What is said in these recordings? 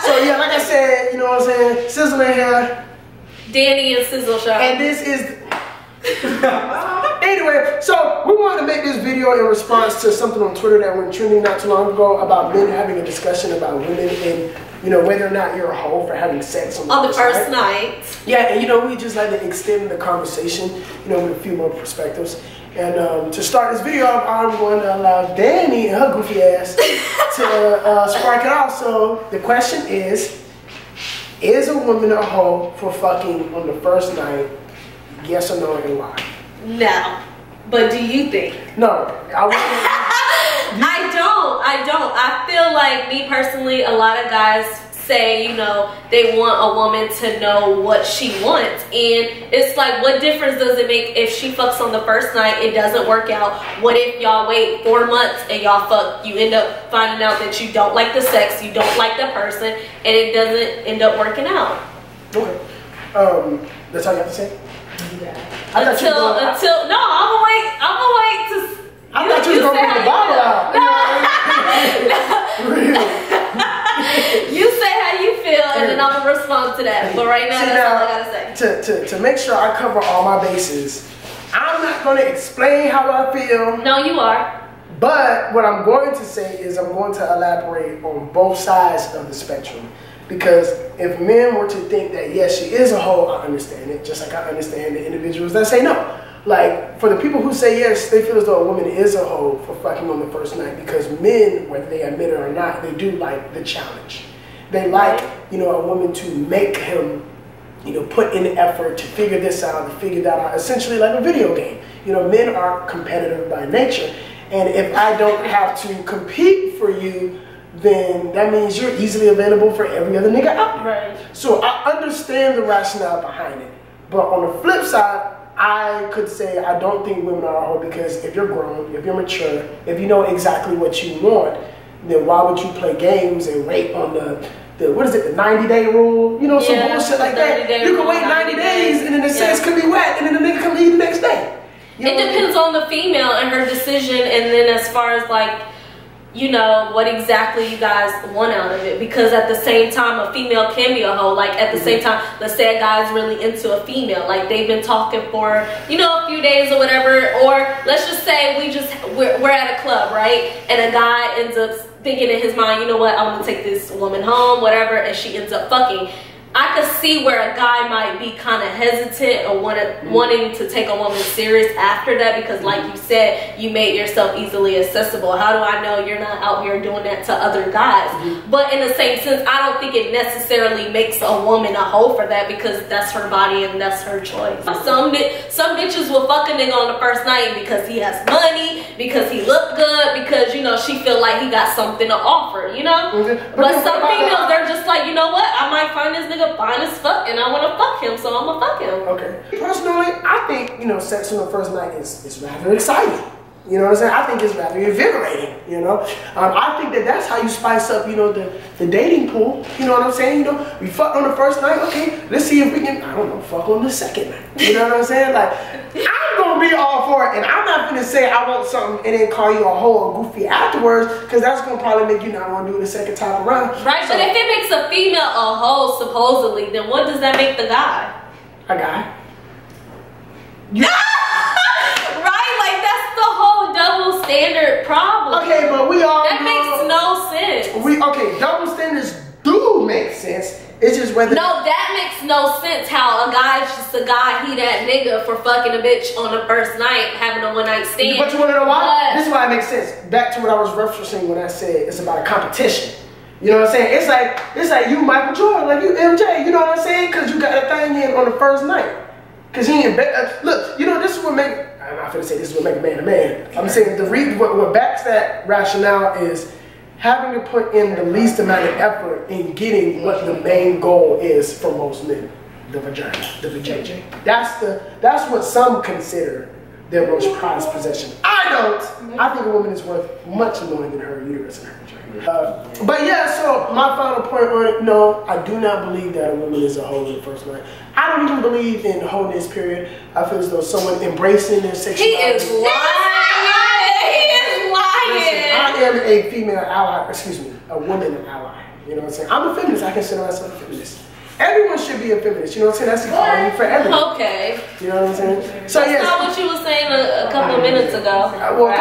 So yeah, like I said, you know what I'm saying? Sizzle in here. Danny and Sizzle Show. And this is... Anyway, so we wanted to make this video in response to something on Twitter that went trending not too long ago about men having a discussion about women and, you know, whether or not you're a hoe for having sex on the first night. Yeah, and you know, we just like to extend the conversation, you know, with a few more perspectives. And to start this video off, I'm going to allow Danny and her goofy ass to spark it off. So the question is a woman a hoe for fucking on the first night? Yes or no, and why? No. But do you think? No. I don't. I feel like, me personally, a lot of guys say, you know, they want a woman to know what she wants. And it's like, what difference does it make if she fucks on the first night, it doesn't work out? What if y'all wait 4 months and y'all fuck, you end up finding out that you don't like the sex, you don't like the person, and it doesn't end up working out? Okay. That's all you have to say? Yeah. No, I'm gonna wait to. I thought you was gonna bring the bottle out. No. You say how you feel, and then I'm gonna respond to that. But right now, that's all I gotta say. To make sure I cover all my bases, I'm not gonna explain how I feel. No, you are. But what I'm going to say is I'm going to elaborate on both sides of the spectrum. Because if men were to think that, yes, she is a hoe, I understand it. Just like I understand the individuals that say no. Like, for the people who say yes, they feel as though a woman is a hoe for fucking on the first night. Because men, whether they admit it or not, they do like the challenge. They like, you know, a woman to make him, you know, put in the effort to figure this out, to figure that out. Essentially like a video game. You know, men are competitive by nature. And if I don't have to compete for you, then that means you're easily available for every other nigga out there. Right. So I understand the rationale behind it. But on the flip side, I could say I don't think women are a hoe because if you're grown, if you're mature, if you know exactly what you want, then why would you play games and wait on the what is it, the 90-day rule? You know, some bullshit like that. You can wait 90 days and then the sex can be wet and then the nigga can leave the next day. You know it depends on the female and her decision, and then as far as like, you know, what exactly you guys want out of it. Because at the same time, a female can be a hoe. Like, at the same time, let's say a guy's really into a female. Like, they've been talking for, you know, a few days or whatever. Or let's just say we're at a club, right? And a guy ends up thinking in his mind, you know what, I'm going to take this woman home, whatever, and she ends up fucking. I could see where a guy might be kind of hesitant or wanting to take a woman serious after that, because like you said, you made yourself easily accessible. How do I know you're not out here doing that to other guys? But in the same sense, I don't think it necessarily makes a woman a hoe for that, because that's her body and that's her choice. Some bitches will fuck a nigga on the first night because he has money, because he look good, because, you know, she feel like he got something to offer, you know? But some females, they're just like, you know what, I might find this nigga fine as fuck and I want to fuck him, so I'm gonna fuck him. Okay. Personally, I think, you know, sex on the first night is rather exciting. You know what I'm saying? I think it's rather invigorating, you know? I think that's how you spice up, you know, the dating pool. You know what I'm saying? You know, we fucked on the first night, okay, let's see if we can, I don't know, fuck on the second night. You know what I'm saying? Like, I'm gonna be all for it, and I'm not gonna say I want something and then call you a hoe or goofy afterwards, because that's gonna probably make you not want to do it the second time around. Right, so, but if it makes a female a hoe, supposedly, then what does that make the guy? A guy. Right, like that's the whole double standard problem. Okay, but we all that makes no sense. Okay, double standards do make sense. It's just whether no, that makes no sense. How a guy's just a guy, he that nigga for fucking a bitch on the first night, having a one-night stand. But you want to know why? This is why it makes sense. Back to what I was referencing when I said it's about a competition. You know what I'm saying? It's like you Michael Jordan, like you MJ. You know what I'm saying? Because you got a thing in on the first night. Because he ain't look. You know, this is what make. I'm not gonna say this is what make a man a man. I'm saying what backs that rationale is having to put in the least amount of effort in getting what the main goal is for most men, the vagina, the vajayjay. That's what some consider their most prized possession. I don't. I think a woman is worth much more than her uterus and her vagina. But yeah, so my final point on it, no, I do not believe that a woman is a hoe in the first night. I don't even believe in wholeness, period. I feel as though someone embracing their sexuality. He is lying. He is lying. Listen, I am a female ally, excuse me, a woman ally. You know what I'm saying? I'm a feminist. I consider myself a feminist. Everyone should be a feminist. You know what I'm saying? That's equality for everyone. Okay. You know what I'm saying? So that's not what you were saying a couple of minutes ago. Well, a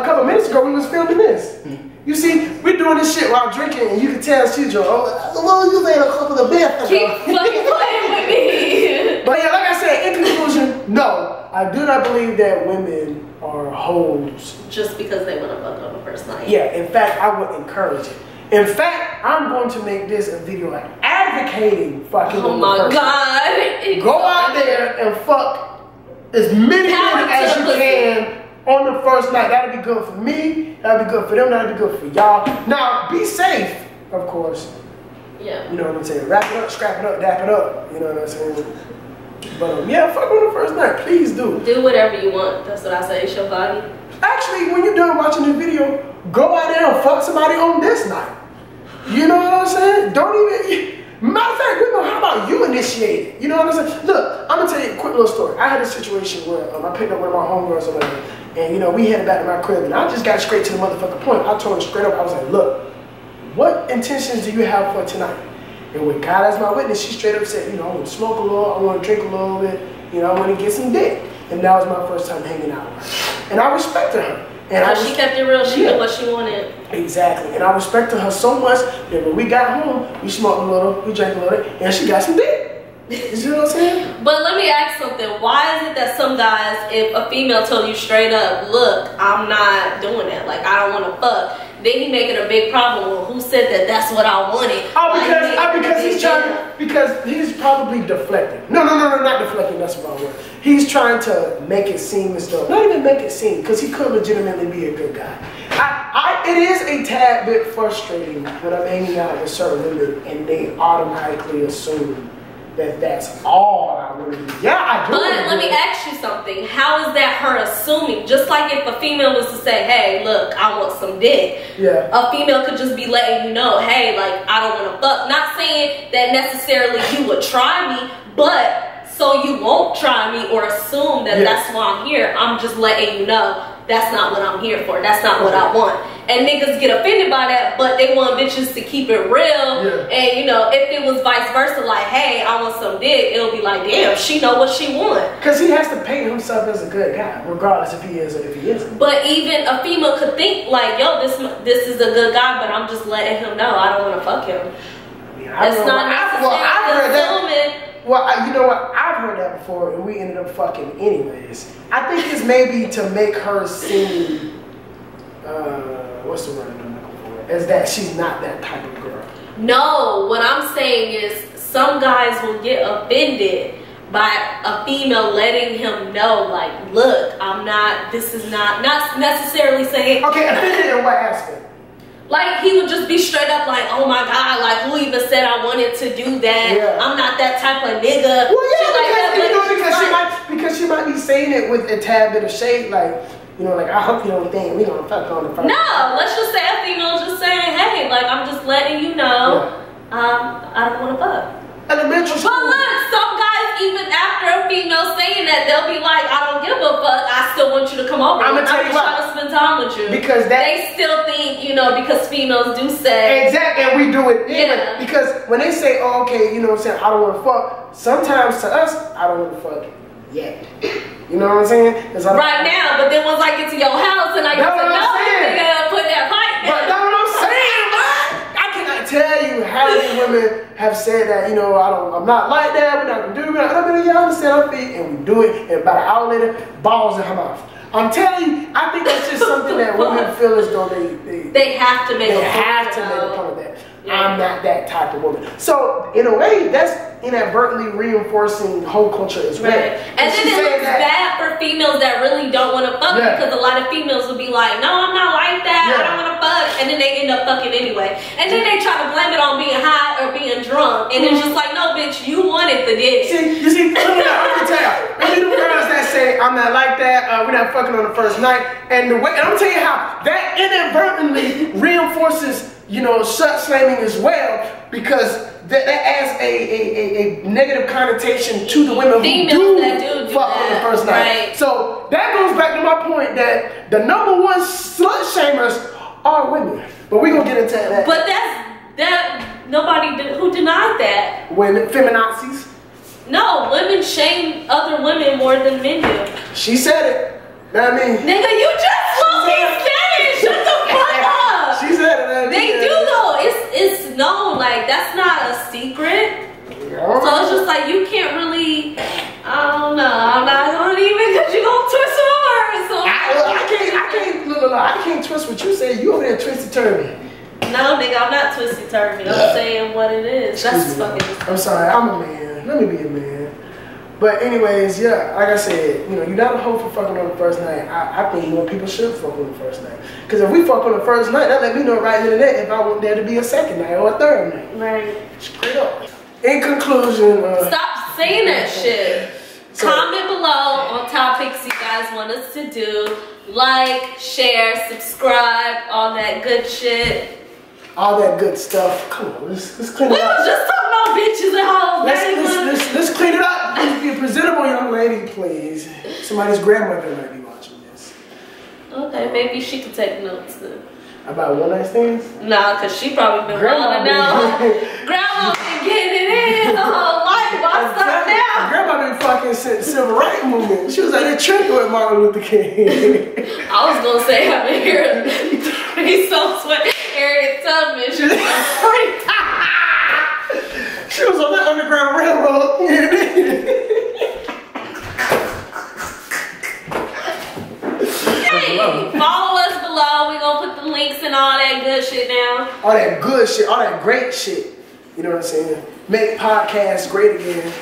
couple of minutes ago, we was filming this. You see, we're doing this shit while drinking, and you can tell she's drunk. Oh, well, you made a couple of minutes ago. Keep fucking playing with me. But yeah, like I said, in conclusion, no, I do not believe that women are hoes. Just because they want to fuck on the first night. Yeah, in fact, I would encourage it. In fact, I'm going to make this a video advocating fucking. Oh my God. Go out there and fuck as many women as you can on the first night. That'll be good for me. That'll be good for them. That'll be good for y'all. Now, be safe, of course. Yeah. You know what I'm saying? Wrap it up, scrap it up, dap it up. You know what I'm saying? But yeah, fuck on the first night. Please do. Do whatever you want. That's what I say. It's your body. Actually, when you're done watching this video, go out there and fuck somebody on this night. You know what I'm saying? Don't even. Matter of fact, how about you initiate it? You know what I'm saying? Look, I'm gonna tell you a quick little story. I had a situation where I picked up one of my homegirls or whatever, and you know we headed back to my crib, and I just got straight to the motherfucking point. I told her straight up, I was like, look, what intentions do you have for tonight? And with God as my witness, she straight up said, you know, I want to smoke a little, I want to drink a little bit, you know, I want to get some dick. And that was my first time hanging out with her. And I respected her. And she kept it real. She knew what she wanted. Exactly. And I respected her so much that when we got home, we smoked a little, we drank a little, and she got some dick. You see what I'm saying? But let me ask something. Why is it that some guys, if a female told you straight up, look, I'm not doing that, like I don't want to fuck, then he making a big problem? Well, who said that that's what I wanted? Oh, because he's trying, because he's probably deflecting. No, not deflecting, that's the wrong word. He's trying to make it seem as though, not even make it seem, because he could legitimately be a good guy. It is a tad bit frustrating when I'm hanging out with certain women and they automatically assume that that's all I want to do. Yeah, I do. But let me ask you something. How is that her assuming? Just like if a female was to say, hey, look, I want some dick. Yeah. A female could just be letting you know, hey, like, I don't want to fuck. Not saying that necessarily you would try me, but so you won't try me or assume that that's why I'm here. I'm just letting you know that's not what I'm here for. That's not what I want. And niggas get offended by that, but they want bitches to keep it real. Yeah. And you know, if it was vice versa, like, hey, I want some dick, it'll be like, damn, she know what she want. Because he has to paint himself as a good guy, regardless if he is or if he isn't. But even a female could think like, yo, this is a good guy, but I'm just letting him know I don't want to fuck him. That's not necessarily assuming. Well, you know what? I've heard that before, and we ended up fucking anyways. I think it's maybe to make her seem, what's the word I'm looking for? Is that she's not that type of girl. No, what I'm saying is some guys will get offended by a female letting him know, like, look, I'm not, this is not necessarily saying. Okay, offended in what aspect? Like, he would just be straight up like, oh my God, like, who even said I wanted to do that? Yeah. I'm not that type of nigga. Well, yeah, because she might be saying it with a tad bit of shade, like, you know, like, I hope you don't think we gonna fuck on the phone. No, let's just say a female just saying, hey, like, I'm just letting you know, I don't want to fuck. Elementary school. But look, some guys, even after a female saying that, they'll be like, I don't give a fuck, I still want you to come over. I'm gonna tell you why. trying to spend time with you. Because they still think, you know, because females do say. Exactly, and we do it. Yeah. Because when they say, oh, okay, you know what I'm saying, I don't want to fuck, sometimes to us, I don't want to fuck yet. You know what I'm saying? Right now, but then once I get to your house and I get to know you, nigga, put that pipe in. But that's what I'm saying, man. I cannot tell you how many women have said that, you know, I'm not like that, we're not gonna do that. I mean, y'all understand our feet, and we do it, and about an hour later, balls in her mouth. I'm telling you, I think that's just something that women feel as though they have to make a point of that. Yeah. I'm not that type of woman. So in a way, that's inadvertently reinforcing whole culture as well. Right. And then it looks bad for females that really don't want to fuck because a lot of females will be like, no, I'm not like that. I don't want to fuck. And then they end up fucking anyway. And then they try to blame it on being high or being drunk. And it's just like, no, bitch, you wanted the dick. You see, I'm gonna tell you, any girls that say I'm not like that, we're not fucking on the first night, and I'm gonna tell you how that inadvertently reinforces, you know, slut slamming as well, because that adds a negative connotation to the women who do fuck on the first night. Right. So that goes back to my point that the #1 slut shamers are women. But we're gonna get into that. But that's who denied that. Women, feminazis. No, women shame other women more than men do. She said it. Know what I mean? Nigga, you just low-key said it. Shut the fuck up. She said it. They do though. It's known. Like that's not a secret. So it's just like you can't really. I don't know. I'm not gonna even because you gonna twist some words. So I can't twist what you say. You over there twisty turny. No, nigga, I'm not twisty turny. I'm saying what it is. That's fucking. I'm sorry. I'm a man. Let me be a man. But anyways, yeah, like I said, you know, you're not a hoe for fucking on the first night. I think more people should fuck on the first night. Because if we fuck on the first night, that let me know right in the net if I want there to be a second night or a third night. Right. Straight up. In conclusion, stop saying that shit. So, comment below on topics you guys want us to do. Like, share, subscribe, all that good shit. All that good stuff. Come on, let's clean it up. We was just talking about bitches and hoes. Let's clean it up. Please be a presentable young lady, please. Somebody's grandmother might be watching this. Okay, maybe she could take notes then. About one night stands? Nah, because she probably been rolling now. Grandma been getting it in her whole life. What's up now? Grandma been fucking civil rights movement. She was like that trick with Martin Luther King. I was going to say, I've been hearing three songs with Harriet Tubman. She was on that Underground Railroad. Hey, follow us below. We're going to put the links and all that good shit down. All that good shit, all that great shit. You know what I'm saying? Make podcasts great again.